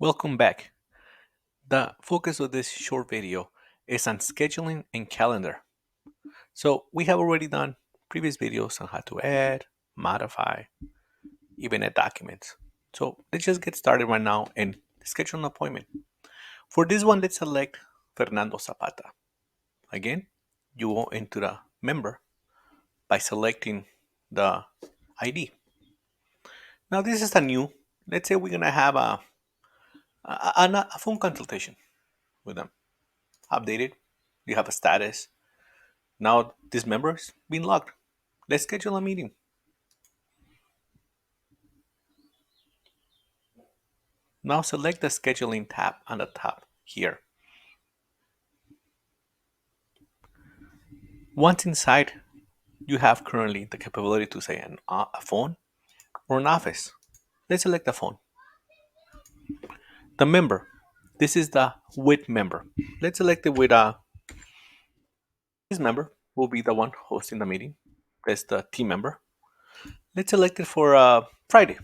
Welcome back. The focus of this short video is on scheduling and calendar. So we have already done previous videos on how to add, modify, even add documents. So let's just get started right now and schedule an appointment. For this one, let's select Fernando Zapata. Again, you go into the member by selecting the ID. Now this is a new, let's say we're gonna have a phone consultation with them. Updated, you have a status. Now this member's been logged. Let's schedule a meeting. Now select the scheduling tab on the top here. Once inside, you have currently the capability to say a phone or an office. Let's select the phone. The member. This is the with member. Let's select it with this member will be the one hosting the meeting. That's the team member. Let's select it for Friday.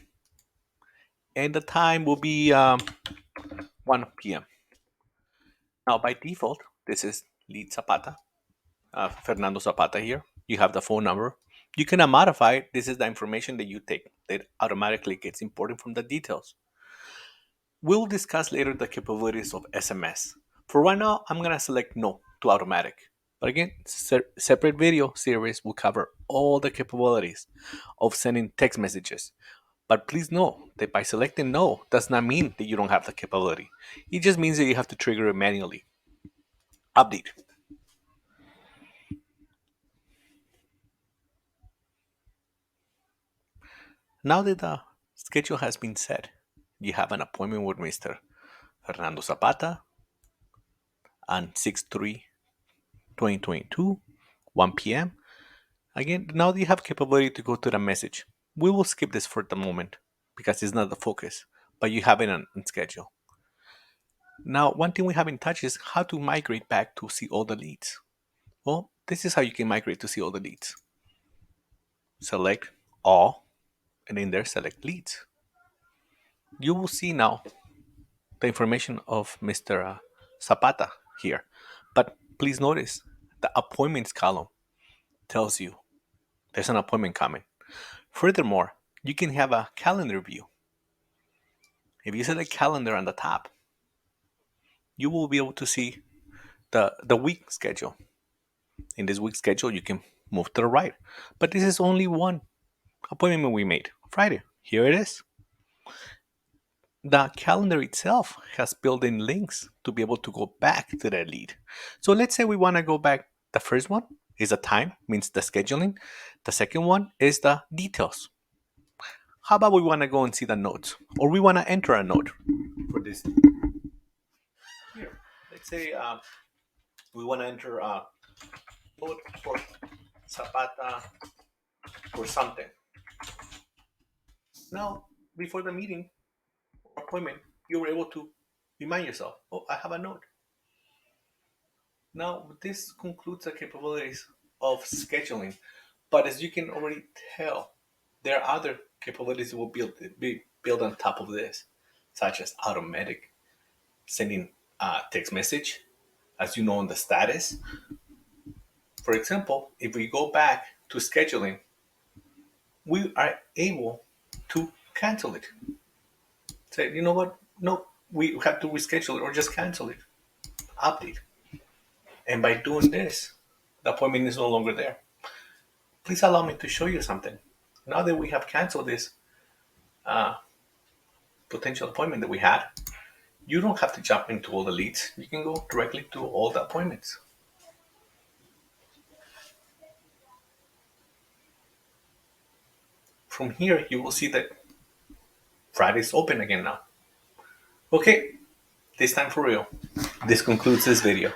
And the time will be 1 p.m. Now by default, this is lead Zapata. Fernando Zapata here. You have the phone number. You cannot modify it. This is the information that you take that automatically gets imported from the details. We'll discuss later the capabilities of SMS. For right now, I'm going to select no to automatic. But again, separate video series will cover all the capabilities of sending text messages. But please know that by selecting no does not mean that you don't have the capability. It just means that you have to trigger it manually. Update. Now that the schedule has been set, you have an appointment with Mr. Fernando Zapata on 6/3/2022, 1 p.m. Again, now you have capability to go to the message. We will skip this for the moment because it's not the focus, but you have it on schedule. Now, one thing we haven't touched is how to migrate back to see all the leads. Well, this is how you can migrate to see all the leads. Select all, and in there select leads. You will see now the information of Mr. Zapata here. But please notice the appointments column tells you there's an appointment coming. Furthermore, you can have a calendar view. If you select calendar on the top, you will be able to see the week schedule. In this week schedule, you can move to the right. But this is only one appointment we made, Friday. Here it is. The calendar itself has built-in links to be able to go back to that lead. So let's say we want to go back. The first one is the time, means the scheduling. The second one is the details. How about we want to go and see the notes, or we want to enter a note for this? Here, let's say we want to enter a note for Zapata or something. Now, before the meeting or appointment, you were able to remind yourself, oh, I have a note. Now, this concludes the capabilities of scheduling, but as you can already tell, there are other capabilities that will be built on top of this, such as automatic sending a text message, as you know, on the status. For example, if we go back to scheduling, we are able to cancel it. Say, you know what? No, we have to reschedule it or just cancel it. Update. And by doing this, the appointment is no longer there. Please allow me to show you something. Now that we have canceled this potential appointment that we had, you don't have to jump into all the leads. You can go directly to all the appointments. From here, you will see that Friday's open again now. Okay, this time for real. This concludes this video.